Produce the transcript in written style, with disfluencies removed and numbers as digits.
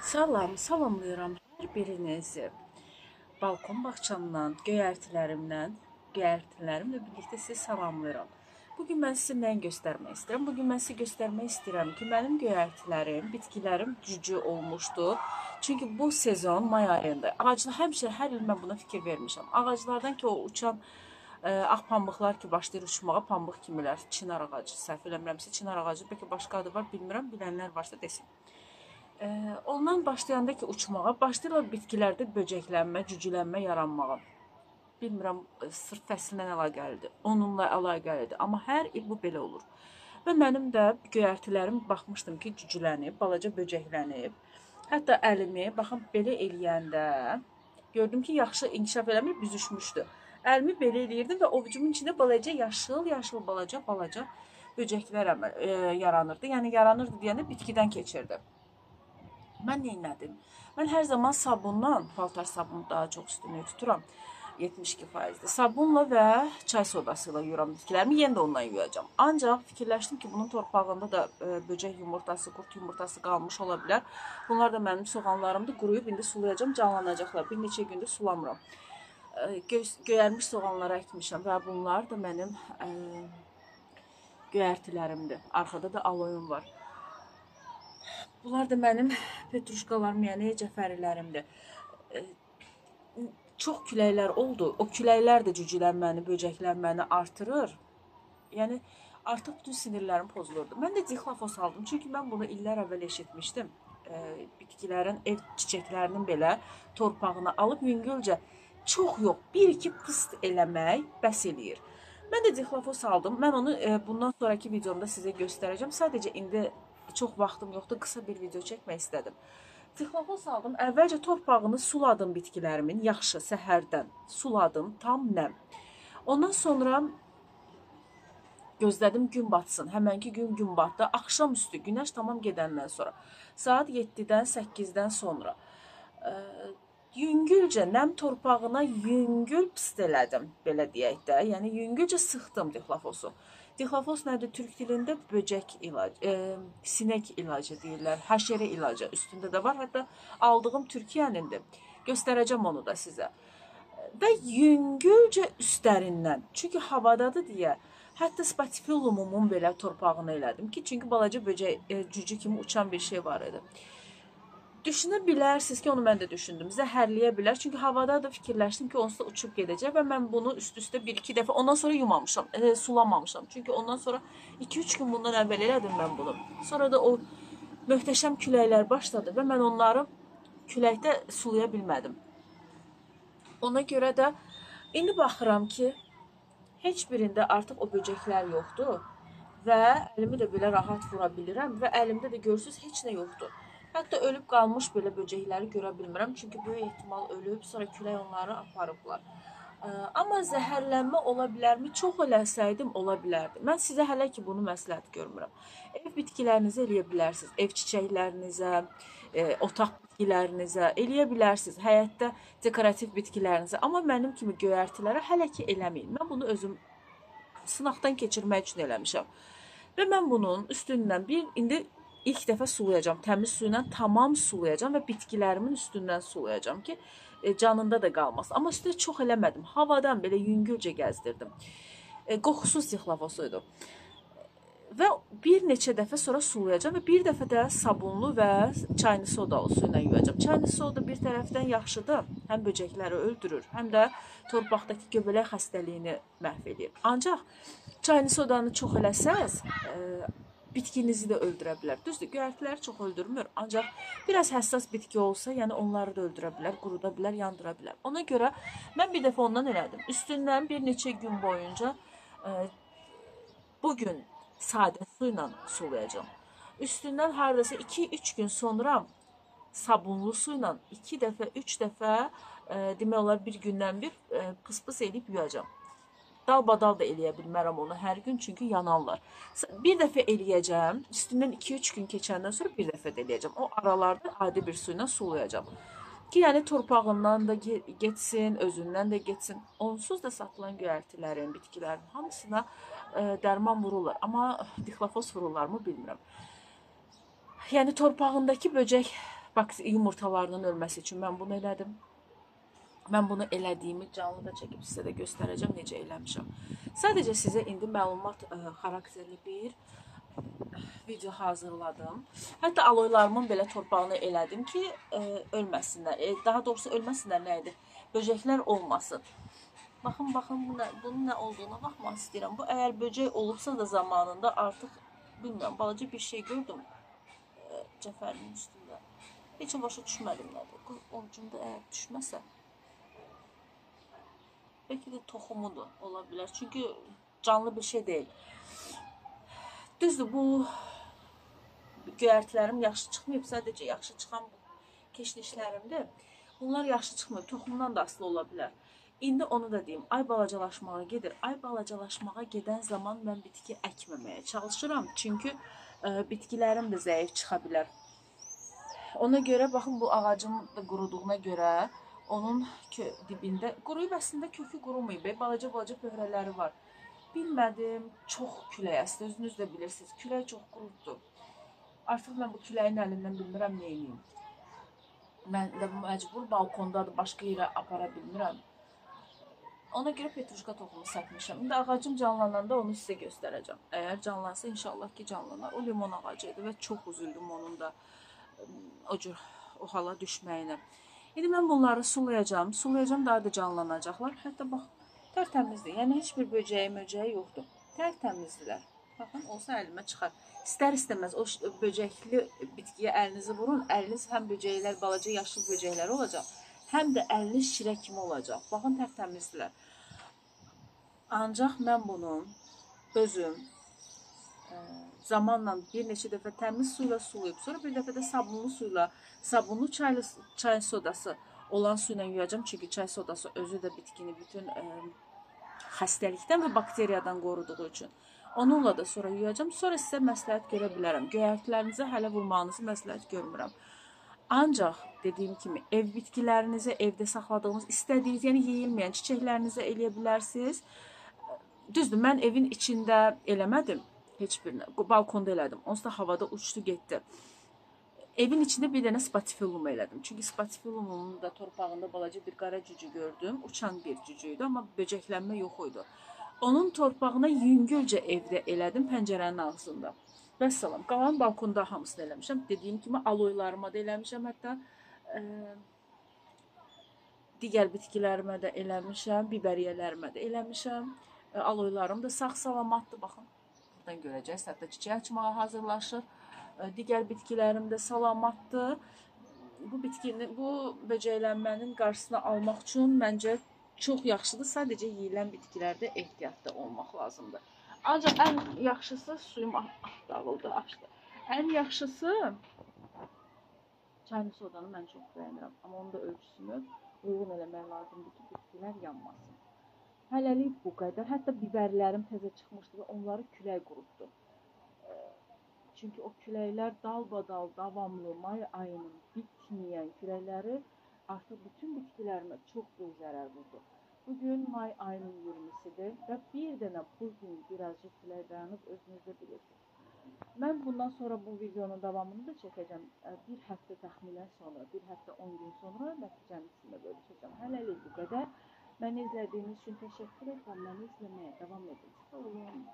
Salamlayıram hər birinizi. Balkon bağçamdan, göyərtilərimlə birlikdə sizi salamlayıram. Bugün mən sizə nəyi göstərmək istəyirəm? Bugün mən sizə göstərmək istəyirəm ki, mənim göyərtilərim, bitkilərim cücü olmuşdu. Çünki bu sezon may ayında ağaclar həmişə hər il mən buna fikir vermişəm. Ağaclardan ki o uçan ağ pambıqlar ki başlayır uçmağa, pambıq kimilər, çinar ağacı, səhv eləmirəmsə çinar ağacı, bəlkə başqa adı var, bilmirəm, bilənlər varsa desin. Ondan başlayanda ki uçmağa, başlayırlar bitkilərdə böcəklənmə, cücülənmə yaranmağa. Bilmirəm, sırf fəslinlə əlaqəlidir, onunla əlaqəlidir, amma hər il bu belə olur. Və mənim də göyərtilərim baxmışdım ki, cücülənib, balaca böcəklənib. Hətta əlimi, baxın, belə eləyəndə gördüm ki, yaxşı inkişaf eləmir, büzüşmüşdü. Əlimi belə eləyirdim və ovucumun içində balaca, yaşıl balaca böcəklər yaranırdı. Yəni, yaranırdı deyəndə bitkidən keçirdi. Mən neynədim? Mən hər zaman sabunla, paltar sabunu daha çox üstünlüyü tuturam. 72%-dir. Sabunla və çay sodası ilə yuyuram bitkilərimi. Yenə də ondan yuyacağam. Ancaq fikirləşdim ki, bunun torpağında da böcək yumurtası, qurt yumurtası qalmış ola bilər. Bunlar da mənim soğanlarımdır. Quruyub indi sulayacağam, canlanacaqlar. Bir neçə gündür sulamıram. Göyərmiş soğanları əkmişəm və bunlar da mənim göyərtilərimdir. Arxada da aloyum var. Bunlar da mənim petruşkalarım, yəni cəfərilərimdir. Çox küləklər oldu. O küləklər də cücülənməni, böcəklənməni artırır. Yəni, artıq bütün sinirlərim pozulurdu. Mən də dixlafos aldım. Çünki mən bunu illər əvvəl eşitmişdim. Bitkilərin, ev çiçəklərinin belə torpağını alıb yüngülcə, çox yox, 1-2 pıst eləmək bəs eləyir. Mən də dixlafos aldım. Mən onu bundan sonraki videomda sizə göstərəcəm. Sadəcə indi çox vaxtım yoxdur, qısa bir video çəkmək istədim. Dixlafos aldım, əvvəlcə torpağını suladım bitkilərimin, yaxşı, səhərdən suladım, tam nəm. Ondan sonra gözlədim gün batsın, həmənki gün batdı, axşam üstü günəş tamam gedəndən sonra, saat 7-dən 8-dən sonra yüngülcə nəm torpağına yüngül pıst elədim, belə deyək də, yəni yüngülcə sıxdım dixlafosu. Dixlafos nədir? Türk dilində böcək ilacı, sinek ilacı deyirlər, həşərə ilacı üstündə də var. Hətta aldığım Türkiyənindir. Göstərəcəm onu da sizə. Və yüngülcə üstlərindən, çünki havadadır deyə, hətta spatifilumumun belə torpağını elədim ki, çünki balaca böcək, cücü kimi uçan bir şey var idi. Düşünə bilərsiniz ki, onu mən də düşündüm. Zəhərləyə bilər. Çünki havada da fikirləşdim ki, onsuz da uçub gedəcək və mən bunu üst-üstə 1-2 dəfə, ondan sonra yumamışam, sulamamışam. Çünki ondan sonra 2-3 gün bundan əvvəl elədim mən bunu. Sonra da o möhtəşəm küləklər başladı və mən onları küləkdə sulaya bilmədim. Ona görə də indi baxıram ki, heç birində artıq o böcəklər yoxdur və əlimi də belə rahat vura bilirəm və əlimdə də görürsünüz, heç nə yoxdur. Hətta ölüb qalmış belə böcəkləri görə bilmirəm. Çünki böyük ehtimal ölüb, sonra külək onları aparıblar. Amma zəhərlənmə ola bilərmi? Çox eləsəydim ola bilərdi. Mən sizə hələ ki bunu məsləhət görmürəm. Ev bitkilərinizə eləyə bilərsiniz. Ev çiçəklərinizə, otaq bitkilərinizə eləyə bilərsiniz. Həyətdə dekorativ bitkilərinizə. Amma mənim kimi göyərtilərə hələ ki eləməyin. Mən bunu özüm sınaqdan keçirmək üçün eləmişəm. Və mən bunun üstündən indi İlk dəfə sulayacağım, təmiz su ilə tamam sulayacağım və bitkilərimin üstündən sulayacağım ki, canında da qalmasın. Amma üstünə çox eləmədim, havadan belə yüngülcə gəzdirdim. Qoxusuz dixlavosuydu. Və bir neçə dəfə sonra sulayacağım və bir dəfə də sabunlu və çayını sodalı su ilə yuyacağım. Çayını soda bir tərəfdən yaxşıdır, həm böcəkləri öldürür, həm də torpaqdakı göbələk xəstəliyini məhv edir. Ancaq çayını sodanı çox eləsəz, bitkinizi də öldürə bilər. Düzdür, göyərtiləri çox öldürmür. Ancaq biraz həssas bitki olsa, yəni onları da öldürə bilər, quruda bilər, yandıra bilər. Ona görə mən bir dəfə ondan elədim. Üstündən bir neçə gün boyunca bugün sadə su ilə sulayacağım. Üstündən haradasa 2-3 gün sonra sabunlu su ilə 2 dəfə, 3 dəfə demək olar bir gündən bir pıs-pıs eləyib yuyacağım. Dalbadal da eləyə bilmərəm onu hər gün, çünki yanarlar. Bir dəfə eləyəcəm, üstündən 2-3 gün keçəndən sonra bir dəfə də eləyəcəm. O aralarda adi bir su ilə sulayacağım. Ki, yəni torpağından da getsin, özündən də getsin. Onsuz da satılan göyərtilərin, bitkilərin hamısına dərman vururlar. Amma dixlafos vururlar mı bilmirəm. Yəni torpağındakı böcək yumurtalarının ölməsi üçün mən bunu elədim. Mən bunu elədiyimi canlıda çəkib sizə də göstərəcəm necə eləmişəm. Sadəcə sizə indi məlumat xarakterli bir video hazırladım. Hətta aloylarımın belə torpağını elədim ki, ölməsinlər. Daha doğrusu ölməsinlər nə idi? Böcəklər olmasın. Baxın, bunun nə olduğuna baxmaq istəyirəm. Bu əgər böcək olubsa da zamanında artıq bilmirəm, balaca bir şey gördüm cəfərinin üstündə. Heç başa düşmədim nədir. Ucunda əgər düşməsə bəlkə də toxumudur, ola bilər. Çünki canlı bir şey deyil. Düzdür, bu göyərtilərim yaxşı çıxmayıb, sadəcə yaxşı çıxan keşnişlərimdir. Bunlar yaxşı çıxmayıb, toxumdan da asılı ola bilər. İndi onu da deyim, ay balacalaşmağa gedir. Ay balacalaşmağa gedən zaman mən bitki əkməməyə çalışıram. Çünki bitkilərim də zəif çıxa bilər. Ona görə, baxın, bu ağacım da quruduğuna görə onun dibində, quruyub əslində kökü qurumayıb, balaca pöhrələri var. Bilmədim, çox külək əsdi, özünüz də bilirsiniz, külək çox qurutdu. Artıq mən bu küləyin əlindən bilmirəm nə eləyim. Mən də məcbur balkondadır, başqa yerə apara bilmirəm. Ona görə petruşka toxumu sətmişəm. İndi ağacım canlananda onu sizə göstərəcəm. Əgər canlansa, inşallah ki canlanar. O limon ağacı idi və çox üzüldüm onun da o hala düşməyinə. İndi mən bunları sulayacağım. Sulayacağım, daha da canlanacaqlar. Hətta bax, tərtəmizdir. Yəni heç bir böcəyi yoxdur. Tərtəmizdirlər. Baxın, olsa əlimə çıxar. İstər-istəməz o böcəkli bitkiyə əlinizi vurun. Əliniz həm böcəklər, balaca yaşıl böcəklər olacaq, həm də əliniz şirə kimi olacaq. Baxın, tərtəmizdirlər. Ancaq mən bunu özüm zamanla bir neçə dəfə təmiz suyla sulayıb, sonra bir dəfə də sabunlu suyla, sabunlu çay sodası olan su ilə yuyacam. Çünki çay sodası özü də bitkini bütün xəstəlikdən və bakteriyadan qoruduğu üçün. Onunla da sonra yuyacam. Sonra sizə məsləhət görə bilərəm. Göyərtilərinizə hələ vurmağınızı məsləhət görmürəm. Ancaq dediyim kimi ev bitkilərinizi, evdə saxladığınız, istədiyiniz, yəni yeyilməyən çiçəklərinizə eləyə bilərsiniz. Düzdür, mən evin içində eləmədim. Heç birini. Balkonda elədim. Onsuz da havada uçdu, getdi. Evin içində bir dənə spatifilum elədim. Çünki spatifilumumun da torpağında balaca bir qara cücü gördüm. Uçan bir cücü idi, amma böcəklənmə yox idi. Onun torpağına yüngülcə evdə elədim, pəncərənin ağzında. Vəssalam. Qalan balkonda hamısını eləmişəm. Dediyim kimi aloylarıma da eləmişəm. Hətta digər bitkilərimə də eləmişəm. Bibəriyyələrimə də eləmişəm. Aloylarım da sağ-salamatdır. Baxın. Buradan görəcəksiniz. Hətta çiçək açmağa hazırlaşır. Digər bitkilərim də salamatdır. Bu böcəklənmənin qarşısını almaq üçün məncə çox yaxşıdır. Sadəcə yeyilən bitkilərdə ehtiyatlı olmaq lazımdır. Ancaq ən yaxşısı, suyum dağıldı, açdı. Ən yaxşısı çaylı sodanı mən çox bəyənirəm. Amma onun da ölçüsünü uyğun eləmək lazımdır ki, bitkilər yanmasın. Hələlik bu qədər. Hətta biberlərim təzə çıxmışdı və onları külək qurutdu. Çünki o küləklər dalbadal, davamlı, may ayının bitməyən küləkləri artıq bütün bitkilərimə çox böyük zərər vurdu. Bugün may ayının 20-sidir və bir dənə bugün birazcık külək dayanıb, özünüz də bilirsiniz. Mən bundan sonra bu videonun davamını da çəkəcəm. Bir həftə təxminən sonra, bir həftə 10 gün sonra nəticəni sizinlə bölüşəcəm. Hələlik bu qədər. Məni izlədiyiniz üçün təşəkkür edirəm. Məni izləməyə davam edin. Sağ olun.